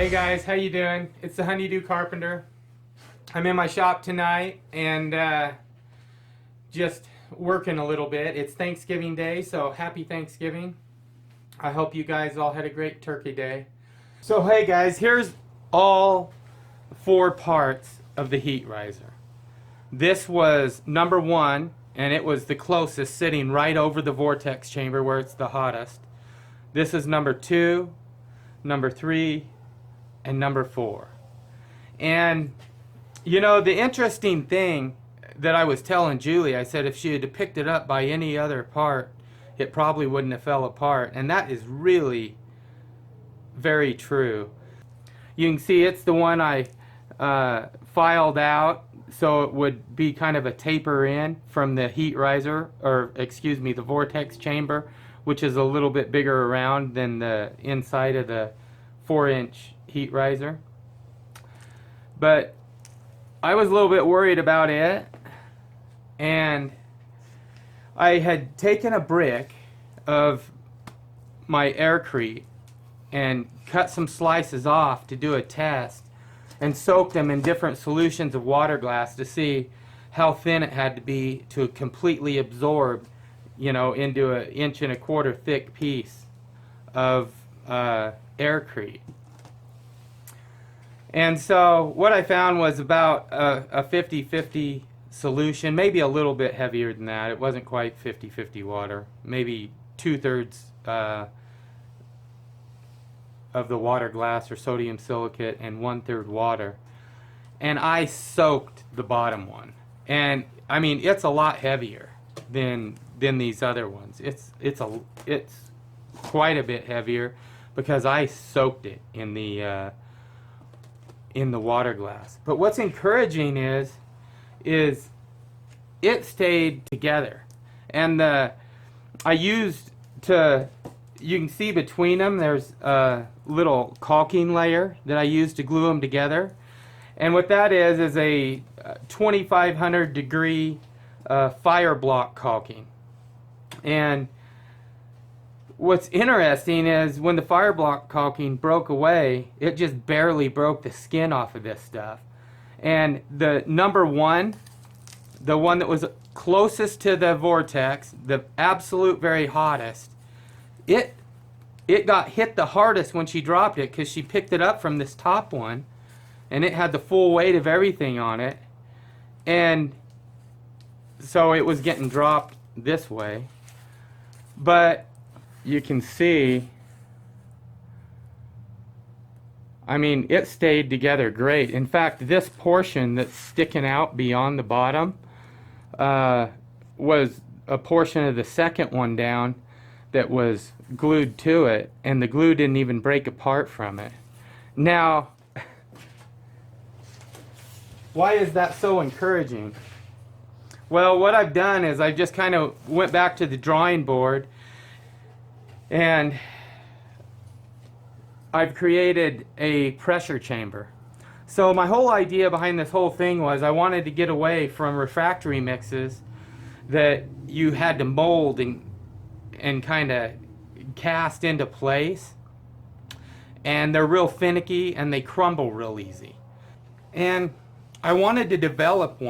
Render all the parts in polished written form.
Hey guys, how you doing? It's the Do Carpenter. I'm in my shop tonight and just working a little bit. It's Thanksgiving Day, so happy Thanksgiving. I hope you guys all had a great turkey day. So hey guys, here's all 4 parts of the heat riser. This was number 1, and it was the closest, sitting right over the vortex chamber where it's the hottest. This is number 2, number 3, and number 4. And you know, the interesting thing that I was telling Julie, I said if she had picked it up by any other part, it probably wouldn't have fell apart. And that is really very true. You can see it's the one I filed out so it would be kind of a taper in from the heat riser, or excuse me, the vortex chamber, which is a little bit bigger around than the inside of the 4-inch heat riser. But I was a little bit worried about it, and I had taken a brick of my air Crete and cut some slices off to do a test and soaked them in different solutions of water glass to see how thin it had to be to completely absorb, you know, into an 1.25 inch thick piece of air Crete. And so what I found was about a 50-50 solution, maybe a little bit heavier than that. It wasn't quite 50-50 water, maybe 2/3 of the water glass or sodium silicate and 1/3 water. And I soaked the bottom one. And I mean, it's a lot heavier than these other ones. It's quite a bit heavier because I soaked it in the water glass. But what's encouraging is it stayed together. And I used you can see between them there's a little caulking layer that I used to glue them together. And what that is a 2500 degree fire block caulking. And what's interesting is when the fire block caulking broke away, it just barely broke the skin off of this stuff. And the number 1, the one that was closest to the vortex, the absolute very hottest, it got hit the hardest when she dropped it because she picked it up from this top one and it had the full weight of everything on it. And so it was getting dropped this way. But you can see, I mean, it stayed together great. In fact, this portion that's sticking out beyond the bottom was a portion of the second one down that was glued to it, and the glue didn't even break apart from it. Now, why is that so encouraging? Well, what I've done is I just kind of went back to the drawing board and I've created a pressure chamber. So my whole idea behind this whole thing was I wanted to get away from refractory mixes that you had to mold and kind of cast into place. And they're real finicky and they crumble real easy. And I wanted to develop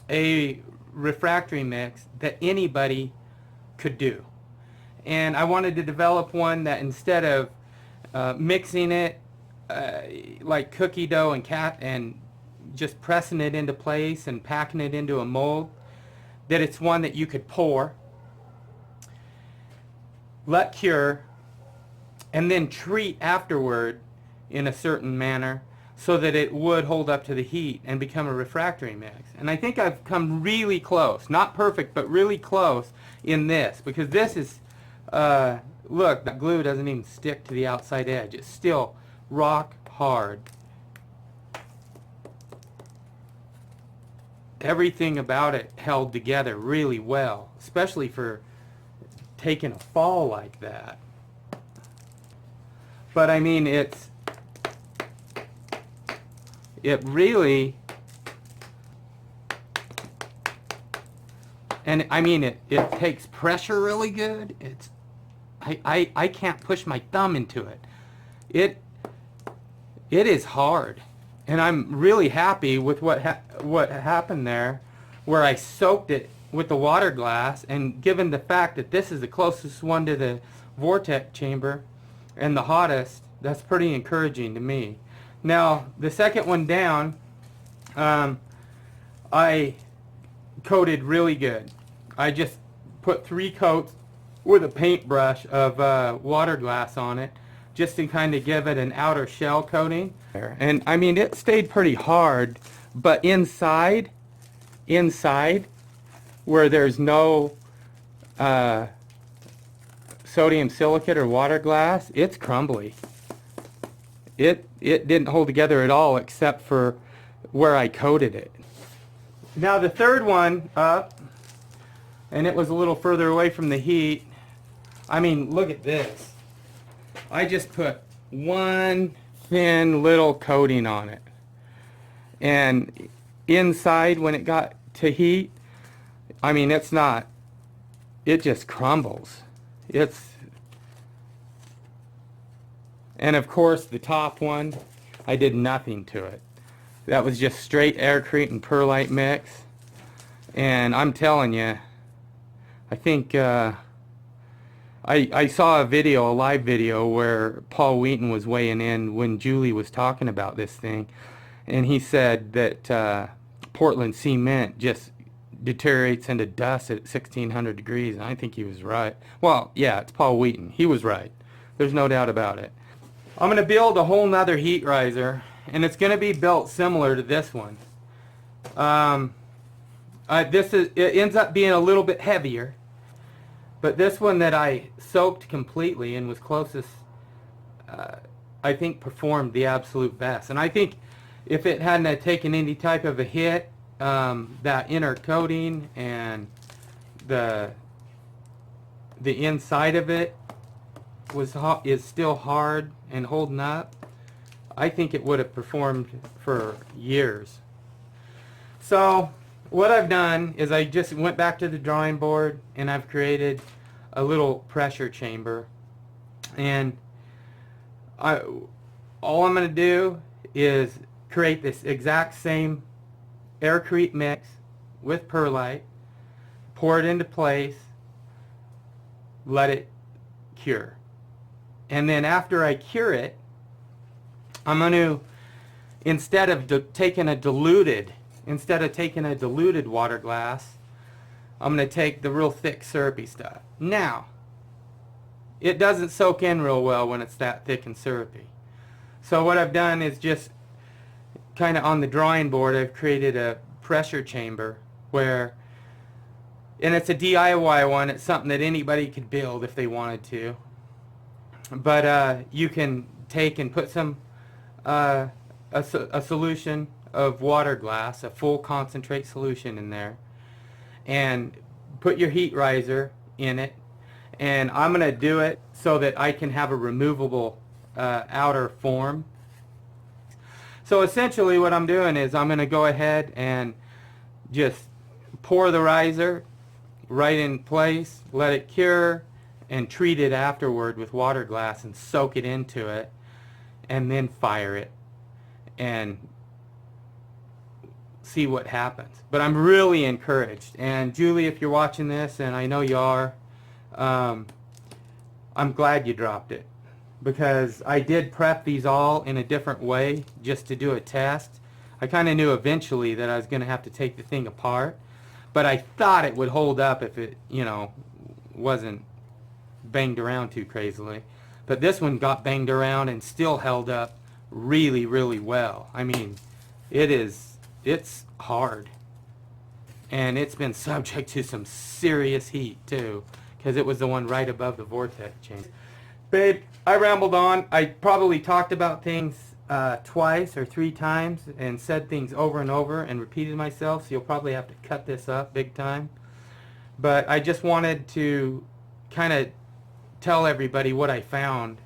a refractory mix that anybody could do. And I wanted to develop one that instead of mixing it like cookie dough and just pressing it into place and packing it into a mold, that it's one that you could pour, let cure, and then treat afterward in a certain manner so that it would hold up to the heat and become a refractory mix. And I think I've come really close, not perfect, but really close in this, because this is look, the glue doesn't even stick to the outside edge. It's still rock hard. Everything about it held together really well, especially for taking a fall like that. But I mean, it really, and I mean, it takes pressure really good. I can't push my thumb into it. it is hard. And I'm really happy with what happened there, where I soaked it with the water glass, and given the fact that this is the closest one to the vortex chamber and the hottest, that's pretty encouraging to me. Now, the second one down, I coated really good. I just put 3 coats with a paintbrush of water glass on it, just to kind of give it an outer shell coating. And I mean, it stayed pretty hard, but inside where there's no sodium silicate or water glass, it's crumbly. It didn't hold together at all, except for where I coated it. Now the third one up, and it was a little further away from the heat. I mean, look at this. I just put one thin little coating on it. And inside, when it got to heat, I mean, it just crumbles. And of course, the top one, I did nothing to it. That was just straight aircrete and perlite mix. And I'm telling you, I think I saw a live video where Paul Wheaton was weighing in when Julie was talking about this thing, and he said that Portland cement just deteriorates into dust at 1600 degrees, and I think he was right. Well, yeah, it's Paul Wheaton. He was right. There's no doubt about it. I'm going to build a whole nother heat riser, and it's going to be built similar to this one. It ends up being a little bit heavier. But this one that I soaked completely and was closest, I think performed the absolute best. And I think if it hadn't taken any type of a hit, that inner coating and the inside of it is still hard and holding up, I think it would have performed for years. So what I've done is I just went back to the drawing board, and I've created a little pressure chamber. And all I'm going to do is create this exact same aircrete mix with perlite, pour it into place, let it cure. And then after I cure it, I'm going to, instead of taking a diluted water glass, I'm going to take the real thick syrupy stuff. Now, it doesn't soak in real well when it's that thick and syrupy. So what I've done is just kind of on the drawing board, I've created a pressure chamber and it's a DIY one. It's something that anybody could build if they wanted to. But you can take and put some a solution of water glass, a full concentrate solution in there, and put your heat riser in it. And I'm going to do it so that I can have a removable outer form. So essentially what I'm doing is I'm going to go ahead and just pour the riser right in place, let it cure, and treat it afterward with water glass and soak it into it, and then fire it and see what happens. But I'm really encouraged. And Julie, if you're watching this, and I know you are, I'm glad you dropped it, because I did prep these all in a different way just to do a test. I kind of knew eventually that I was going to have to take the thing apart, but I thought it would hold up if it, wasn't banged around too crazily. But this one got banged around and still held up really, really well. I mean, it's hard. And it's been subject to some serious heat too, because it was the one right above the vortex change. Babe, I rambled on. I probably talked about things twice or 3 times and said things over and over and repeated myself, so you'll probably have to cut this up big time. But I just wanted to kind of tell everybody what I found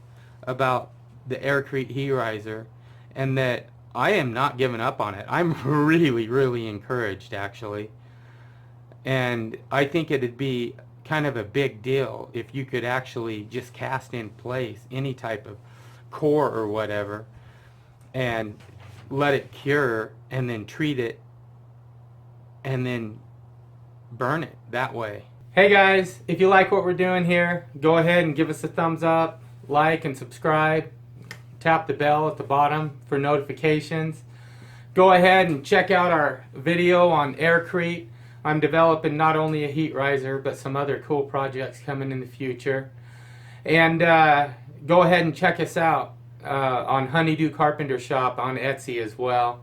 about the Aircrete heat riser, and that I am not giving up on it. I'm really, really encouraged, actually. And I think it'd be kind of a big deal if you could actually just cast in place any type of core or whatever, and let it cure and then treat it and then burn it that way. Hey guys, if you like what we're doing here, go ahead and give us a thumbs up, like and subscribe. Tap the bell at the bottom for notifications. Go ahead and check out our video on Crete. I'm developing not only a heat riser, but some other cool projects coming in the future. And go ahead and check us out on Do Carpenter shop on Etsy as well.